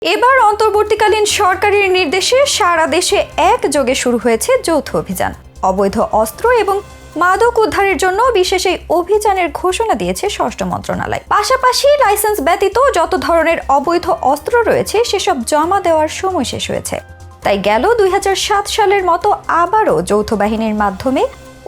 এবার অন্তর্বর্তীকালীন সরকারের নির্দেশে সারা দেশে একযোগে শুরু হয়েছে যৌথ অভিযান। অবৈধ অস্ত্র এবং মাদক উদ্ধারের জন্য বিশেষ এই অভিযানের ঘোষণা দিয়েছে স্বরাষ্ট্র মন্ত্রণালয়। পাশাপাশি লাইসেন্স ব্যতীত যত ধরনের অবৈধ অস্ত্র রয়েছে সেসব জমা দেওয়ার সময় শেষ হয়েছে। তাই গেল 2007 সালের মতো আবারও যৌথ বাহিনীর মাধ্যমে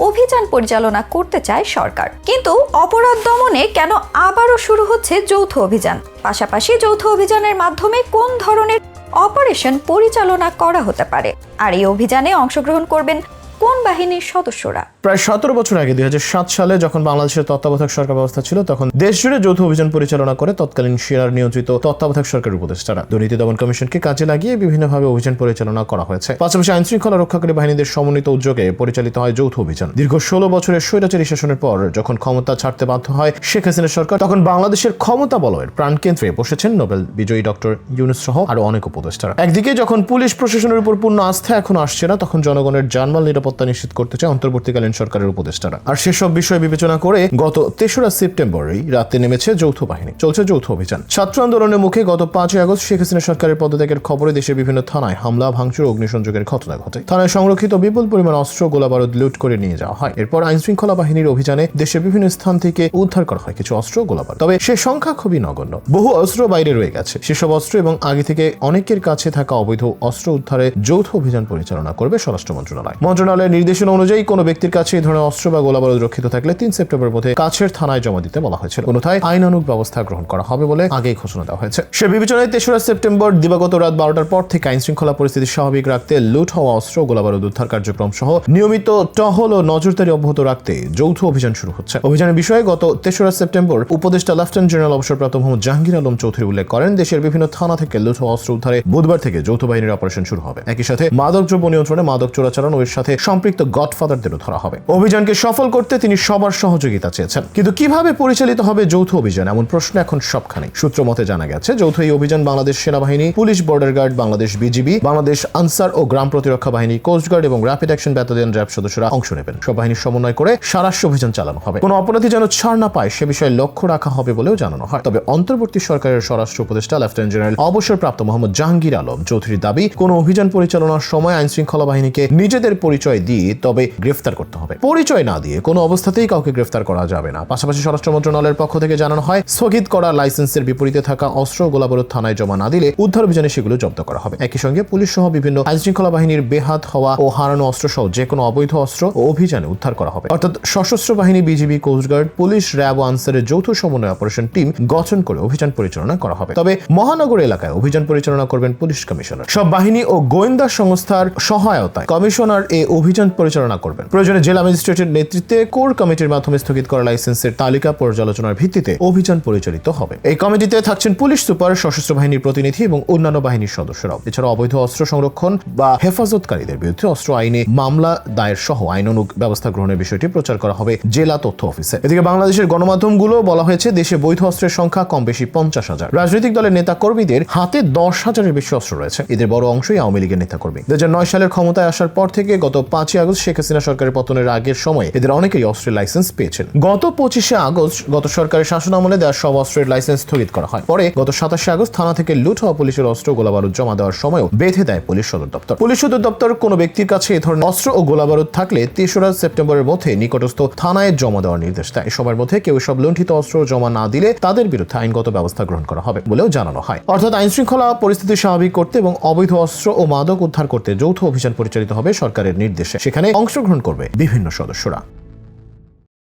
অভিযান পরিচালনা করতে চায় সরকার। কিন্তু অপরাধ দমনে কেন আবারও শুরু হচ্ছে যৌথ অভিযান? পাশাপাশি যৌথ অভিযানের মাধ্যমে কোন ধরনের অপারেশন পরিচালনা করা হতে পারে? আর এই অভিযানে অংশগ্রহণ করবেন কোন বাহিনীর সদস্যরা? প্রায় 17 বছর আগে 2007 সালে যখন বাংলাদেশের তত্ত্বাবধায়ক সরকার ব্যবস্থা ছিল, তখন দেশজুড়ে যৌথ অভিযান পরিচালনা করে তৎকালীন সেনার নিয়ন্ত্রিত তত্ত্বাবধায়ক সরকারের উপদেষ্টারা দুর্নীতি দমন কমিশনকে কাজে লাগিয়ে বিভিন্নভাবে অভিযান পরিচালনা করা হয়েছে। পাশাপাশি আইন শৃঙ্খলা রক্ষাকারী বাহিনীদের সমন্বিত উদ্যোগে পরিচালিত হয় যৌথ অভিযান। দীর্ঘ 16 বছরের স্বৈরাচারী শাসনের পর যখন ক্ষমতা ছাড়তে বাধ্য হয় শেখ হাসিনা সরকার, তখন বাংলাদেশের ক্ষমতা বলয়ের প্রাণকেন্দ্রে বসেছেন নোবেল বিজয়ী ডক্টর ইউনূস সহ আরো অনেক উপদেষ্টারা। একদিকে যখন পুলিশ প্রশাসনের উপর পূর্ণ আস্থা এখন আসছে না, তখন জনগণের জানমাল নিরাপত্তা নিশ্চিত করতে চায় অন্তর্বর্তীকালীন সরকারের উপদেষ্টারা। আর সেসব বিষয় বিবেচনা করে গত 3রা সেপ্টেম্বরই রাতে নেমেছে যৌথ বাহিনী। চলছে যৌথ অভিযান। ছাত্র আন্দোলনের মুখে গত 5 আগস্ট শেখ হাসিনা সরকারের পদত্যাগের খবরে দেশের বিভিন্ন থানায় হামলা, ভাঙচুর, অগ্নিসংযোগের ঘটনা ঘটে। থানায় সংরক্ষিত বিপুল পরিমাণ অস্ত্র, গোলাবারুদ লুট করে নিয়ে যাওয়া হয়। এরপর আইন শৃঙ্খলা বাহিনীর অভিযানে দেশের বিভিন্ন স্থান থেকে উদ্ধার করা হয় কিছু অস্ত্র, গোলাবারুদ। তবে সে সংখ্যা খুবই নগণ্য। বহু অস্ত্র বাইরে রয়ে গেছে। সেসব অস্ত্র এবং আগে থেকে অনেকের কাছে থাকা অবৈধ অস্ত্র উদ্ধারে যৌথ অভিযান পরিচালনা করবে স্বরাষ্ট্র মন্ত্রণালয়। মন্ত্রণালয়ের নির্দেশনা অনুযায়ী কোনো ব্যক্তির কাছে এই ধরনের অস্ত্র বা গোলাবারুদ রক্ষিত থাকলে 3 সেপ্টেম্বরের মধ্যে কাছের থানায় জমা দিতে বলা হয়েছিল। অন্যথায় আইনানুগ ব্যবস্থা গ্রহণ করা হবে বলে আগেই ঘোষণা দেওয়া হয়েছে। সে বিবেচনায় 3রা সেপ্টেম্বর দিবাগত রাত 12টার পর থেকে আইন শৃঙ্খলা পরিস্থিতি স্বাভাবিক রাখতে লুট হওয়া অস্ত্র, গোলাবারুদ উদ্ধার কার্যক্রম সহ নিয়মিত টহল ও নজরদারি অব্যাহত রাখতে যৌথ অভিযান শুরু হচ্ছে। অভিযানের বিষয়ে গত 3রা সেপ্টেম্বর উপদেষ্টা লেফটেন্যান্ট জেনারেল অবসরপ্রাপ্ত মোহাম্মদ জাহাঙ্গীর আলম চৌধুরী উল্লেখ করেন, দেশের বিভিন্ন থানা থেকে লুট হওয়া অস্ত্র উদ্ধারে বুধবার থেকে যৌথ বাহিনীর অপারেশন শুরু হবে। একই সাথে মাদকদ্রব্য নিয়ন্ত্রণে, মাদক চোরাচালান ও এর সাথে সম্পৃক্ত গডফাদারদেরও ধরা হবে। অভিযানকে সফল করতে তিনি সবার সহযোগিতা চেয়েছেন। কিন্তু কিভাবে পরিচালিত হবে যৌথ অভিযান, এমন প্রশ্ন এখন সবখানে। সূত্র মতে জানা গেছে, যৌথ এই অভিযান বাংলাদেশ সেনাবাহিনী, police, border guard, Bangladesh BGB, Bangladesh Ansar ও গ্রাম প্রতিরক্ষা বাহিনী, কোস্টগার্ড এবং র্যাপিড অ্যাকশন ব্যাটালিয়ন র্যাব সদস্যরা অংশ নেবেন। সব বাহিনীর সমন্বয় করে সারাস্য অভিযান চালানো হবে। কোনো অপরাধী যেন ছাড় না পায় সে বিষয়ে লক্ষ্য রাখা হবে বলেও জানানো হয়। তবে অন্তর্বর্তী সরকারের স্বরাষ্ট্র উপদেষ্টা লেফটেন্যান্ট জেনারেল অবসরপ্রাপ্ত মোহাম্মদ জাহাঙ্গীর আলম চৌধুরীর দাবি, কোনো অভিযান পরিচালনার সময় আইন শৃঙ্খলা বাহিনীকে নিজেদের পরিচয় দিয়ে তবে গ্রেফতার করতে হবে। পরিচয় না দিয়ে কোনো অবস্থাতেই কাউকে গ্রেফতার করা যাবে না। পাশাপাশি স্বরাষ্ট্র মন্ত্রণালয়ের পক্ষ থেকে জানানো হয়, স্থগিত করা লাইসেন্সের বিপরীতে থাকা অস্ত্র, গোলাবারুদ থানায় জমা না দিলে উদ্ধার অভিযানে সেগুলো জব্দ করা হবে। একই সঙ্গে পুলিশ সহ বিভিন্ন আইন শৃঙ্খলা বাহিনীর বেহাত হওয়া ও হারানো অস্ত্র সহ যে কোনো অবৈধ অস্ত্র ও অভিযানে উদ্ধার করা হবে। অর্থাৎ সশস্ত্র বাহিনী, বিজিবি, কোস্টগার্ড, পুলিশ, র্যাব ও আনসারের যৌথ সমন্বয় অপারেশন টিম গঠন করে অভিযান পরিচালনা করা হবে। তবে মহানগর এলাকায় অভিযান পরিচালনা করবেন পুলিশ কমিশনার। সব বাহিনী ও গোয়েন্দা সংস্থার সহায়তায় কমিশনার এই অভিযান পরিচালনা করবেন। প্রয়োজনে জেলা ম্যাজিস্ট্রেটের নেতৃত্বে কোর কমিটির মাধ্যমে স্থগিত করা লাইসেন্সের তালিকা পর্যালোচনার ভিত্তিতে অভিযান পরিচালিত হবে। এই কমিটিতে থাকছেন পুলিশ সুপার, সশস্ত্র বাহিনীর প্রতিনিধি এবং অন্যান্য বাহিনীর সদস্যরাও। এছাড়া অবৈধ অস্ত্র সংরক্ষণ বা হেফাজতকারীদের বিরুদ্ধে অস্ত্র আইনে মামলা দায়ের সহ আইনানুগ ব্যবস্থা গ্রহণের বিষয়টি প্রচার করা হবে জেলা তথ্য অফিসে। এদিকে বাংলাদেশের গণমাধ্যমগুলো বলা হয়েছে, দেশে বৈধ অস্ত্রের সংখ্যা কম বেশি 50,000। রাজনৈতিক দলের নেতা কর্মীদের হাতে 10,000-এর বেশি অস্ত্র রয়েছে। এদের বড় অংশই আওয়ামী লীগের নেতা কর্মী। 2009 সালের ক্ষমতায় আসার পর থেকে গত 5 আগস্ট শেখ হাসিনা সরকারের পতনের আগের সময় এদের অনেকেই অস্ত্রের লাইসেন্স পেয়েছেন। গত 25 আগস্ট গত সরকারের শাসন আমলে দেওয়া সব অস্ত্রের লাইসেন্স স্থগিত করা হয়। পরে গত 27 আগস্ট থানা থেকে লুট হওয়া পুলিশের অস্ত্র, গোলাবারুদ জমা দেওয়ার সময়ও বেঁধে দেয় পুলিশ সদর দপ্তর। পুলিশ সদর দপ্তর কোনো ব্যক্তির কাছে এ ধরনের অস্ত্র ও গোলাবারুদ থাকলে 3রা সেপ্টেম্বরের মধ্যে নিকটস্থ থানায় জমা দেওয়ার নির্দেশ দেয়। সময়ের মধ্যে কেউ সব লুণ্ঠিত অস্ত্র জমা না দিলে তাদের বিরুদ্ধে আইনগত ব্যবস্থা গ্রহণ করা হবে বলেও জানানো হয়। অর্থাৎ আইন শৃঙ্খলা পরিস্থিতি স্বাভাবিক করতে এবং অবৈধ অস্ত্র ও মাদক উদ্ধার করতে যৌথ অভিযান পরিচালিত হবে সরকারের নির্দেশে। সেখানে অংশগ্রহণ করবে বিভিন্ন সদস্যরা।